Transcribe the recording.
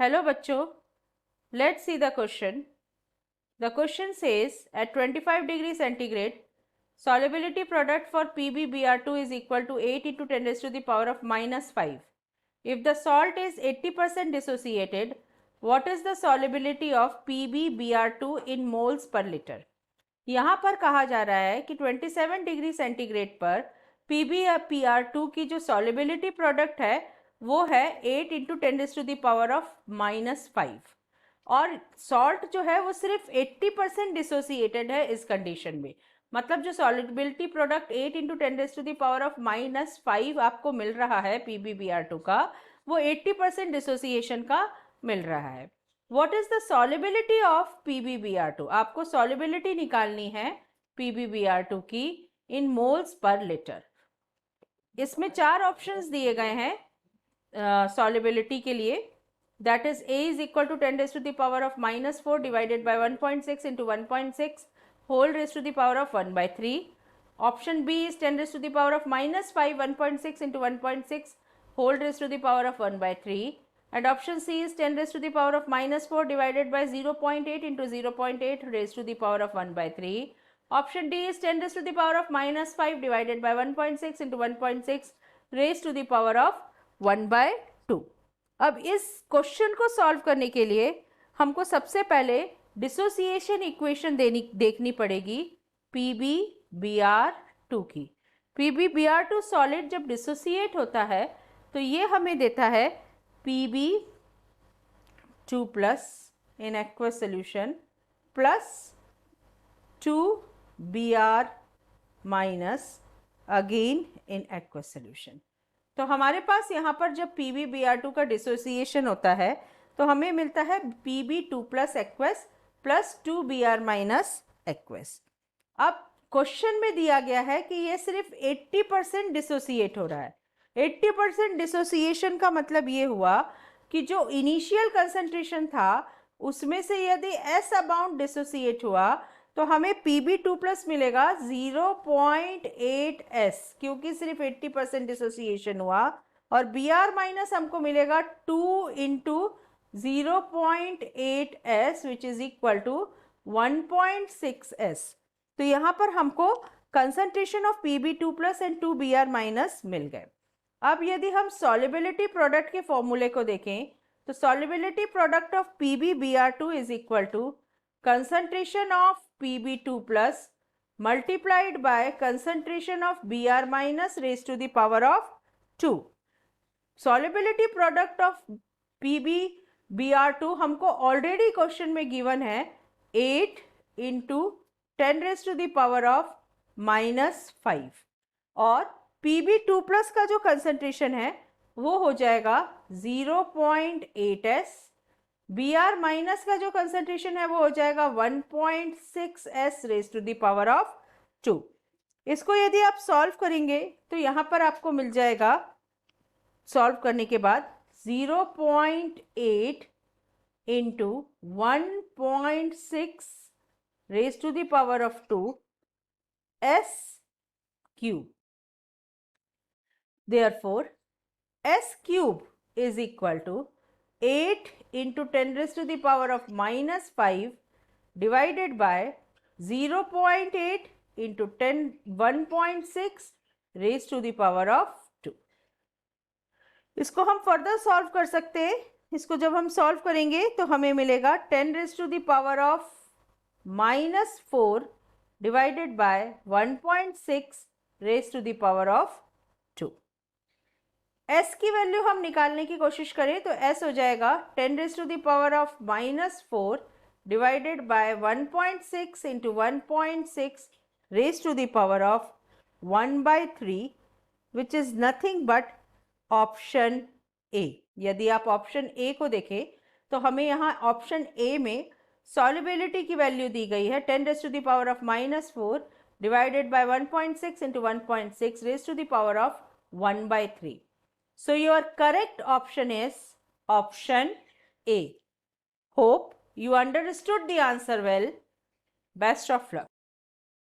Hello बच्चों, let's see the question. The question says at 25 degree centigrade, solubility product for PbBr2 is equal to 8 into 10 raised to the power of minus 5. If the salt is 80% dissociated, what is the solubility of PbBr2 in moles per liter? यहाँ पर कहा जा रहा है कि 27 degree centigrade पर PbBr2 की जो solubility product है वो है 8 इंटू 10⁻⁻⁵ और सॉल्ट जो है वो सिर्फ 80% डिसोसिएटेड है इस कंडीशन में। मतलब जो सॉलिबिलिटी प्रोडक्ट 8 इंटू 10⁻⁵ आपको मिल रहा है PbBr2 का, वो 80% डिसोसिएशन का मिल रहा है। What is the solubility of PbBr2? आपको सॉलिबिलिटी निकालनी है PbBr2 की इन मोल्स पर लिटर। इसमें 4 ऑप्शंस दिए गए हैं solubility के लिए, that is A is equal to 10⁻⁻4 divided by 1.6 into 1.6 whole raised to the power of 1/3. Option B is 10⁻⁻5 1.6 into 1.6 whole raised to the power of 1/3. And option C is 10⁻⁻4 divided by 0.8 into 0.8 raised to the power of 1/3. Option D is 10⁻⁻5 divided by 1.6 into 1.6 raised to the power of 1/2. अब इस question को solve करने के लिए हमको सबसे पहले dissociation equation देखनी पड़ेगी PbBr2 की। PbBr2 सॉलिड जब डिसोसिएट होता है तो ये हमें देता है Pb2 plus in aqueous solution plus 2Br minus again in aqueous solution. तो हमारे पास यहाँ पर जब PbBr2 का डिसोसिएशन होता है तो हमें मिलता है Pb2 plus aqueous plus 2Br minus aqueous. अब क्वेश्चन में दिया गया है कि ये सिर्फ 80% डिसोसिएट हो रहा है। 80% डिसोसिएशन का मतलब ये हुआ कि जो इनिशियल कंसंट्रेशन था उसमें से यदि S अमाउंट डिसोसिएट हुआ तो हमें Pb2 प्लस मिलेगा 0.8S क्योंकि सिर्फ 80% डिसोसिएशन हुआ, और Br माइनस हमको मिलेगा 2 into 0.8S which is equal to 1.6S। तो यहाँ पर हमको concentration of Pb2 plus and 2Br minus मिल गए। अब यदि हम सॉल्युबिलिटी प्रोडक्ट के फॉर्मूले को देखें तो solubility product of PbBr2 is equal to concentration of Pb2 plus multiplied by concentration of Br minus raised to the power of 2. Solubility product of PbBr2 हमको already क्वेश्चन में गिवन है 8 into 10 raised to the power of -5 और Pb2 plus का जो concentration है वो हो जाएगा 0.8S। Br माइनस का जो कंसंट्रेशन है वो हो जाएगा 1.6S raise to the power of 2। इसको यदि आप सॉल्व करेंगे तो यहाँ पर आपको मिल जाएगा सॉल्व करने के बाद 0.8 into 1.6 raise to the power of 2 S cube. Therefore, S cube is equal to 8 into 10 raised to the power of -5 divided by 0.8 into 1.6 raised to the power of 2। इसको हम फर्दर सॉल्व कर सकते हैं। इसको जब हम सॉल्व करेंगे तो हमें मिलेगा 10 raised to the power of -4 divided by 1.6 raised to the power of 2। S की वैल्यू हम निकालने की कोशिश करें तो S हो जाएगा 10 raised to the power of -4 divided by 1.6 into 1.6 raised to the power of 1/3 which is nothing but option A। यदि आप ऑप्शन A को देखें तो हमें यहाँ ऑप्शन A में सॉल्युबिलिटी की वैल्यू दी गई है 10 raised to the power of -4 divided by 1.6 into 1.6 raised to the power of 1/3. So your correct option is option A. Hope you understood the answer well. Best of luck.